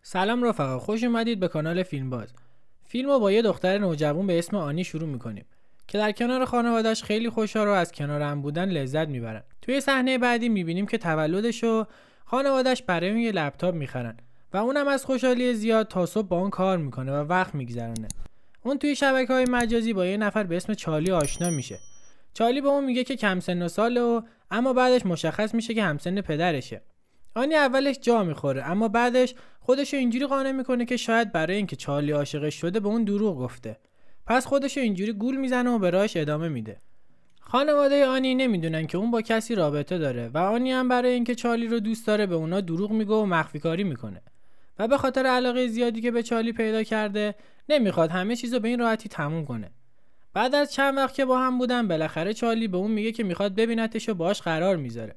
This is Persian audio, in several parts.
سلام رفقا، خوش اومدید به کانال فیلم باز. فیلمو با یه دختر نوجوان به اسم آنی شروع میکنیم که در کنار خانواده‌اش خیلی خوشحال و از کنار هم بودن لذت میبرن. توی صحنه بعدی میبینیم که تولدشو خانواده‌اش برای اون یه لپتاپ میخرن و اونم از خوشحالی زیاد تا صبح با اون کار میکنه و وقت میگذرونه. اون توی شبکه‌های مجازی با یه نفر به اسم چارلی آشنا میشه. چارلی به اون میگه که کم سن و ساله اما بعدش مشخص میشه که همسن پدرشه. آنی اولش جا میخوره اما بعدش خودشو اینجوری قانع میکنه که شاید برای اینکه چارلی عاشقش شده به اون دروغ گفته. پس خودشو اینجوری گول میزنه و به راهش ادامه میده. خانواده آنی نمیدونن که اون با کسی رابطه داره و آنی هم برای اینکه چارلی رو دوست داره به اونا دروغ میگه و مخفی کاری میکنه. و به خاطر علاقه زیادی که به چارلی پیدا کرده نمیخواد همه چیزو به این راحتی تموم کنه. بعد از چند وقت که با هم بودن بالاخره چارلی به اون میگه که میخواد ببینتش و باهاش قرار میذاره.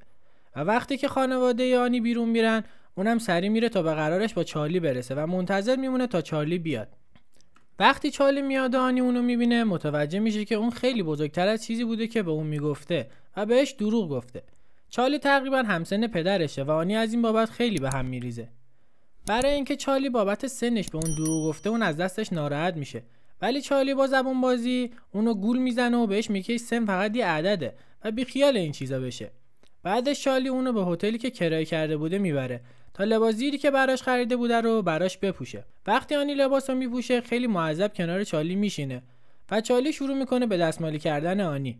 و وقتی که خانواده آنی بیرون میرن اونم سری میره تا به قرارش با چارلی برسه و منتظر میمونه تا چارلی بیاد. وقتی چارلی میاد و آنی اونو میبینه متوجه میشه که اون خیلی بزرگتر از چیزی بوده که به اون میگفته و بهش دروغ گفته. چارلی تقریبا همسن پدرشه و آنی از این بابت خیلی به هم میریزه. برای اینکه چارلی بابت سنش به اون دروغ گفته اون از دستش ناراحت میشه، ولی چارلی با زبون بازی اونو گول میزنه و بهش میگه سن فقط یه عدده و بیخیال این چیزا بشه. بعدش چارلی اونو به هتلی که کرایه کرده بوده میبره تا لباس زیری که براش خریده بوده رو براش بپوشه. وقتی آنی لباسو میپوشه خیلی معذب کنار چارلی میشینه و چارلی شروع میکنه به دستمالی کردن آنی.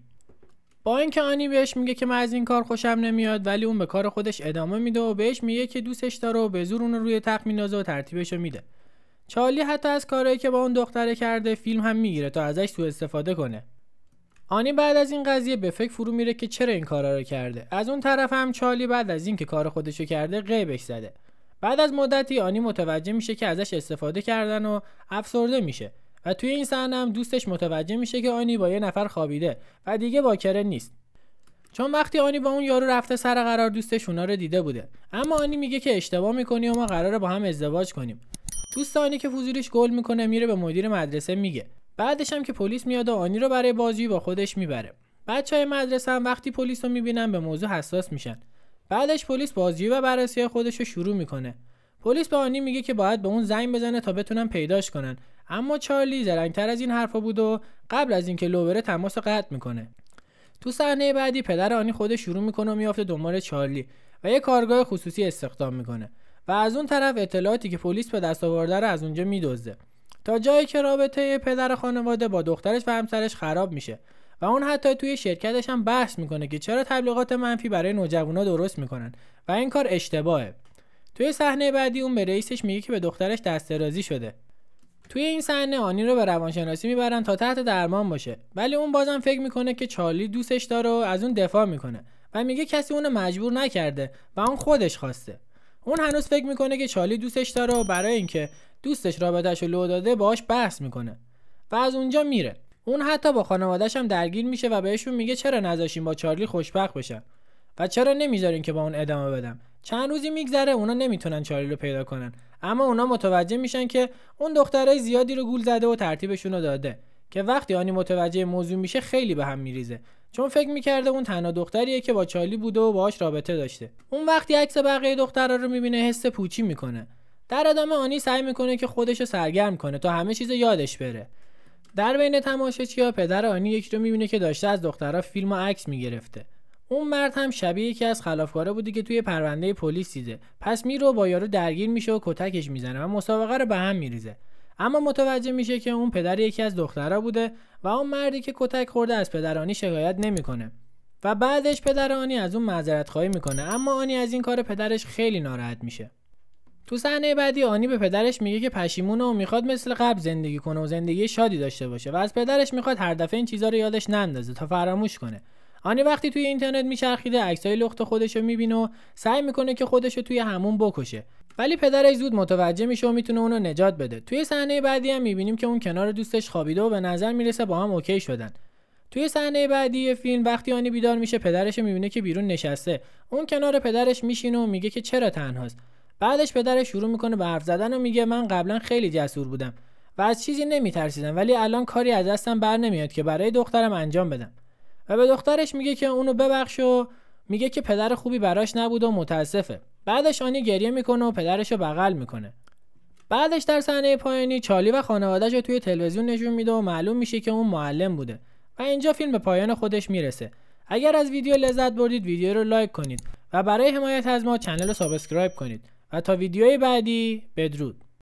با اینکه آنی بهش میگه که من از این کار خوشم نمیاد ولی اون به کار خودش ادامه میده و بهش میگه که دوستش داره و به زور اون رو روی تخت میندازه و ترتیبشو میده. چارلی حتی از کارهایی که با اون دختره کرده فیلم هم میگیره تا ازش سوء استفاده کنه. آنی بعد از این قضیه به فکر فرو میره که چرا این کارا رو کرده. از اون طرف هم چارلی بعد از این که کار خودشو کرده غیبش زده. بعد از مدتی آنی متوجه میشه که ازش استفاده کردن و افسرده میشه و توی این صحنه هم دوستش متوجه میشه که آنی با یه نفر خوابیده و دیگه باکره نیست. چون وقتی آنی با اون یارو رفته سر قرار دوستش اونا رو دیده بوده. اما آنی میگه که اشتباه میکنی و ما قراره با هم ازدواج کنیم. دوست آنی که فضولیش گل میکنه میره به مدیر مدرسه میگه. بعدش هم که پلیس میاد و آنی رو برای بازجویی با خودش میبره. بچهای مدرسه هم وقتی پلیس رو میبینن به موضوع حساس میشن. بعدش پلیس بازجویی و بررسی خودش رو شروع میکنه. پلیس به آنی میگه که باید به اون زنگ بزنه تا بتونن پیداش کنن. اما چارلی زرنگ‌تر از این حرفا بود و قبل از اینکه لو بره تماس قطع میکنه. تو صحنه بعدی پدر آنی خودش شروع میکنه و میافته دنبال چارلی و یه کارگاه خصوصی استخدام میکنه و از اون طرف اطلاعاتی که پلیس به دست آورده رو از اونجا میدزده تا جایی که رابطه پدر خانواده با دخترش و همسرش خراب میشه و اون حتی توی شرکتش هم بحث میکنه که چرا تبلیغات منفی برای نوجوانا درست میکنن و این کار اشتباهه. توی صحنه بعدی اون به رئیسش میگه که به دخترش دست درازی شده. توی این صحنه آنی رو به روانشناسی میبرن تا تحت درمان باشه، ولی اون بازم فکر میکنه که چارلی دوستش داره و از اون دفاع میکنه و میگه کسی اونو مجبور نکرده و اون خودش خواسته. اون هنوز فکر میکنه که چارلی دوستش داره و برای اینکه دوستش رابطه‌شو لو داده باهاش بحث میکنه و از اونجا میره. اون حتی با خانواده‌اش هم درگیر میشه و بهشون میگه چرا نذاشین با چارلی خوشبخت بشن و چرا نمیذارین که با اون ادامه بدم. چند روزی میگذره اونا نمیتونن چارلی رو پیدا کنن، اما اونا متوجه میشن که اون دخترای زیادی رو گول زده و ترتیبشون رو داده که وقتی آنی متوجه موضوع میشه خیلی به هم میریزه، چون فکر میکرده اون تنها دختریه که با چارلی بوده و باهاش رابطه داشته. اون وقتی عکس بقیه دخترا رو میبینه حس پوچی میکنه. در ادامه آنی سعی میکنه که خودش رو سرگرم کنه تا همه چیز یادش بره. در بین تماشاچی‌ها پدر آنی یکی رو میبینه که داشته از دخترها فیلم و عکس میگرفته. اون مرد هم شبیه یکی از خلافکارا بوده که توی پرونده پلیس دیده. پس میره و با یارو درگیر میشه و کتکش میزنه و مسابقه رو به هم میریزه. اما متوجه میشه که اون پدر یکی از دخترها بوده و اون مردی که کتک خورده از پدر آنی شکایت نمیکنه و بعدش پدر آنی از اون معذرت خواهی میکنه، اما آنی از این کار پدرش خیلی ناراحت میشه. تو صحنه بعدی آنی به پدرش میگه که پشیمونه و میخواد مثل قبل زندگی کنه و زندگی شادی داشته باشه و از پدرش میخواد هر دفعه این چیزا رو یادش نندازه تا فراموش کنه. آنی وقتی توی اینترنت میچرخیده عکسای لخت خودشو میبینه و سعی میکنه که خودشو توی همون بکشه، ولی پدرش زود متوجه میشه و میتونه اونو نجات بده. توی صحنه بعدی هم میبینیم که اون کنار دوستش خوابیده و به نظر میرسه با هم اوکی شدن. توی صحنه بعدی فیلم وقتی آنی بیدار میشه پدرش میبینه که بیرون نشسته. اون کنار پدرش میشینه و میگه که چرا تنهاست. بعدش پدرش شروع میکنه به حرف زدن و میگه من قبلا خیلی جسور بودم و از چیزی نمیترسیدم، ولی الان کاری از دستم بر نمیاد که برای دخترم انجام بدم. و به دخترش میگه که اونو ببخش و میگه که پدر خوبی براش نبود و متاسفه. بعدش آنی گریه میکنه و پدرشو بغل میکنه. بعدش در صحنه پایانی چارلی و خانواده‌اش رو توی تلویزیون نشون میده و معلوم میشه که اون معلم بوده و اینجا فیلم به پایان خودش میرسه. اگر از ویدیو لذت بردید ویدیو رو لایک کنید و برای حمایت از ما کانال رو سابسکرایب کنید و تا ویدیوی بعدی بدرود.